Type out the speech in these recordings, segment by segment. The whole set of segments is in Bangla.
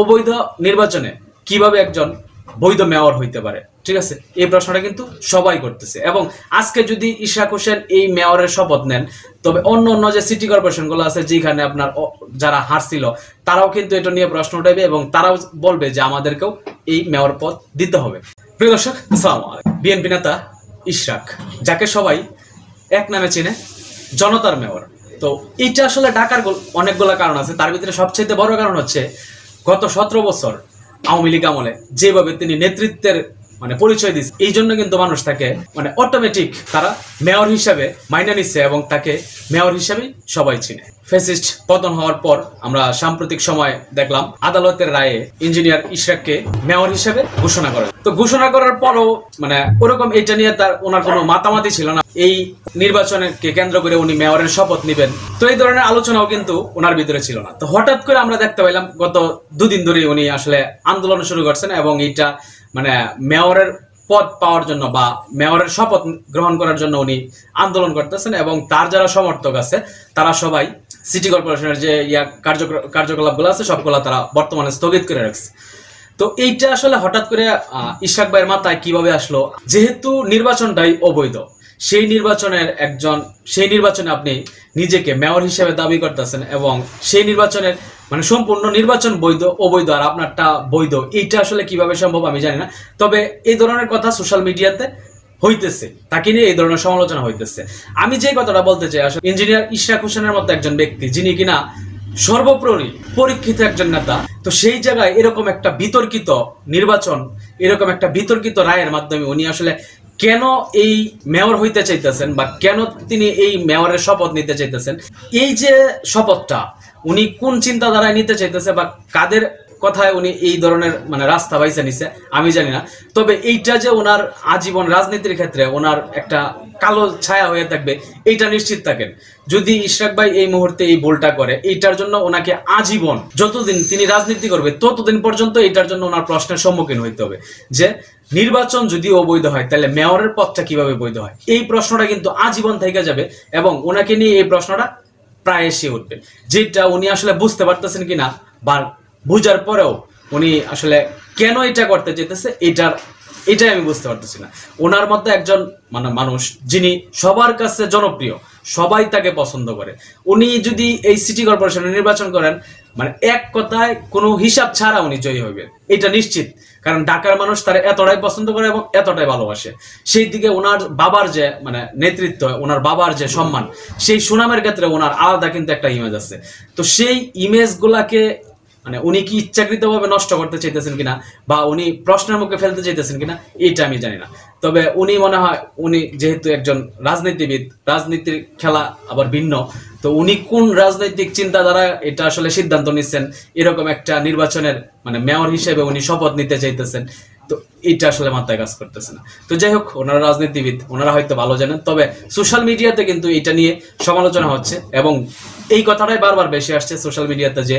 অবৈধ নির্বাচনে কিভাবে একজন বৈধ মেয়র হইতে পারে, ঠিক আছে? এই প্রশ্নটা কিন্তু সবাই করতেছে। এবং আজকে যদি ইশরাক হোসেন এই মেয়রের শপথ নেন, তবে অন্য অন্য যে সিটি কর্পোরেশনগুলো আছে যেখানে আপনার যারা হারছিল তারাও কিন্তু এটা নিয়ে প্রশ্ন উঠাইবে এবং তারাও বলবে যে আমাদেরকেও এই মেয়র পদ দিতে হবে। প্রিয় দর্শক, আসসালামু আলাইকুম। বিএনপি নেতা ইশরাক, যাকে সবাই এক নামে চেনে জনতার মেয়র। তো এইটা আসলে ঢাকার অনেকগুলো কারণ আছে, তার ভিতরে সবচেয়ে বড় কারণ হচ্ছে গত 17 বছর আওয়ামী লীগ আমলে যেভাবে তিনি নেতৃত্বের পরিচয় দিচ্ছে, এই জন্য কিন্তু মানুষ তাকে অটোমেটিক তারা মেয়র হিসাবে মাইনে নিচ্ছে এবং তাকে মেয়র হিসাবেই সবাই চিনে। ফ্যাসিস্ট পতন হওয়ার পর আমরা সাম্প্রতিক সময় দেখলাম আদালতের রায়ে ইঞ্জিনিয়ার ইশরাককে মেয়র হিসেবে ঘোষণা করে। তো ঘোষণা করার পরও ওরকম এটা নিয়ে ওনার কোনো মাতামাতি ছিল না, এই নির্বাচনকে কেন্দ্র করে উনি মেয়রের শপথ নেবেন, তো এই ধরনের আলোচনাও কিন্তু ওনার ভিতরে ছিল না। তো হঠাৎ করে আমরা দেখতে পাইলাম গত 2 দিন ধরে উনি আসলে আন্দোলন শুরু করছেন এবং এইটা মেয়রের পদ পাওয়ার জন্য বা মেয়রের শপথ গ্রহণ করার জন্য উনি আন্দোলন করতেছেন এবং তার যারা সমর্থক আছে তারা সবাই সিটি কর্পোরেশনের যে কার্যকলাপগুলো আছে সবগুলো তারা বর্তমানে স্থগিত করে রাখছে। তো এইটা আসলে হঠাৎ করে ইশরাক ভাইয়ের মাথায় কিভাবে আসলো? যেহেতু নির্বাচনটাই অবৈধ, সেই নির্বাচনে আপনি নিজেকে মেয়র হিসেবে দাবি করতেছেন এবং সেই নির্বাচনের সম্পূর্ণ নির্বাচন বৈধ অবৈধ আর আপনারটা বৈধ, এইটা আসলে কিভাবে সম্ভব আমি জানি না। তবে এই ধরনের কথা সোশ্যাল মিডিয়াতে হইতেছে, তাকে নিয়ে এই ধরনের সমালোচনা হইতেছে। আমি যে কথাটা বলতে চাই, আসলে ইঞ্জিনিয়ার ইশরাক হোসেনের মতো একজন ব্যক্তি যিনি কিনা সর্বোপরি পরীক্ষিত একজন নেতা, তো সেই জায়গায় এরকম একটা বিতর্কিত নির্বাচন, এরকম একটা বিতর্কিত রায়ের মাধ্যমে উনি আসলে কেন এই মেয়র হইতে চাইতেছেন বা কেন তিনি এই মেয়রের শপথ নিতে চাইতেছেন, এই যে শপথটা উনি কোন চিন্তাধারায় নিতে চাইতেছে বা কাদের কথায় উনি এই ধরনের রাস্তা বাইছে নিছে আমি জানি না। তবে এইটা যে ওনার আজীবন রাজনীতির ক্ষেত্রে ওনার একটা কালো ছায়া হয়ে থাকবে এইটা নিশ্চিত থাকেন। যদি ইশরাক ভাই এই মুহূর্তে এই ভুলটা করে, এইটার জন্য ওনাকে আজীবন যতদিন তিনি রাজনীতি করবে ততদিন পর্যন্ত এইটার জন্য ওনার প্রশ্নের সম্মুখীন হইতে হবে যে নির্বাচন যদি অবৈধ হয় তাহলে মেয়রের পদটা কিভাবে বৈধ হয়। এই প্রশ্নটা কিন্তু আজীবন থেকে যাবে এবং ওনাকে নিয়ে এই প্রশ্নটা প্রায় এসে উঠবে, যেটা উনি আসলে বুঝতে পারতেছেন কিনা বা বুঝার পরেও উনি আসলে কেন এটা করতে চাইতেছে এটাই আমি বুঝতে পারতেছি না। ওনার মধ্যে একজন মানুষ যিনি সবার কাছে জনপ্রিয়, সবাই তাকে পছন্দ করে, উনি যদি এই সিটি কর্পোরেশনে নির্বাচন করেন এক কথায় কোনো হিসাব ছাড়া উনি জয়ী হইবেন, এটা নিশ্চিত। কারণ ঢাকার মানুষ তারা এতটাই পছন্দ করে এবং এতটাই ভালোবাসে। সেই দিকে ওনার বাবার যে নেতৃত্ব, ওনার বাবার যে সম্মান, সেই সুনামের ক্ষেত্রে ওনার আলাদা কিন্তু একটা ইমেজ আছে। তো সেই ইমেজগুলাকে উনি কি ইচ্ছাকৃতভাবে নষ্ট করতে চাইতেছেন কিনা বা উনি প্রশ্নের মুখে ফেলতে চাইতেছেন কিনা এইটা আমি জানি না। তবে উনি মনে হয় উনি যেহেতু একজন রাজনীতিবিদ, রাজনীতির খেলা আবার ভিন্ন, তো উনি কোন রাজনৈতিক চিন্তাধারা এটা আসলে সিদ্ধান্ত নিচ্ছেন এরকম একটা নির্বাচনের মেয়র হিসেবে উনি শপথ নিতে চাইতেছেন, তো এইটা আসলে মাথায় কাজ করতেছে না। তো যাই হোক, ওনারা রাজনীতিবিদ, ওনারা হয়তো ভালো জানেন। তবে সোশ্যাল মিডিয়াতে কিন্তু এটা নিয়ে সমালোচনা হচ্ছে এবং এই কথাটাই বারবার বেশি আসছে সোশ্যাল মিডিয়াতে যে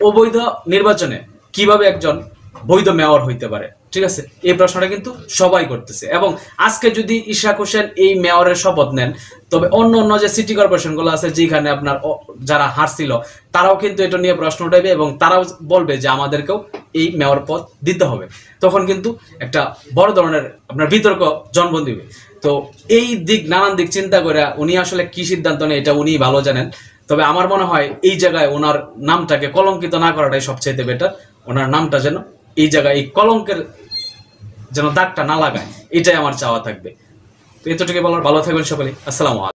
অবৈধ নির্বাচনে কিভাবে একজন বৈধ মেয়র হইতে পারে, ঠিক আছে? এই প্রশ্নটা কিন্তু সবাই করতেছে এবং আজকে যদি ইশরাক হোসেন এই মেয়রের শপথ নেন, তবে অন্য অন্য যে সিটি কর্পোরেশনগুলো আছে যেখানে আপনার যারা হারছিল তারাও কিন্তু এটা নিয়ে প্রশ্ন উঠাইবে এবং তারাও বলবে যে আমাদেরকেও এই মেয়র পদ দিতে হবে। তখন কিন্তু একটা বড় ধরনের আপনার বিতর্ক জন্ম দিবে। তো এই নানান দিক চিন্তা করে উনি আসলে কি সিদ্ধান্ত নেয় এটা উনি ভালো জানেন। তবে আমার মনে হয় এই জায়গায় ওনার নামটাকে কলঙ্কিত না করাটাই সবচেয়ে বেটার। ওনার নামটা যেন এই জায়গায় এই কলঙ্কের যেন দাগটা না লাগায়, এটাই আমার চাওয়া থাকবে। তো এতটুকু বলার, ভালো থাকবেন সকলে। আসসালামু আলাইকুম।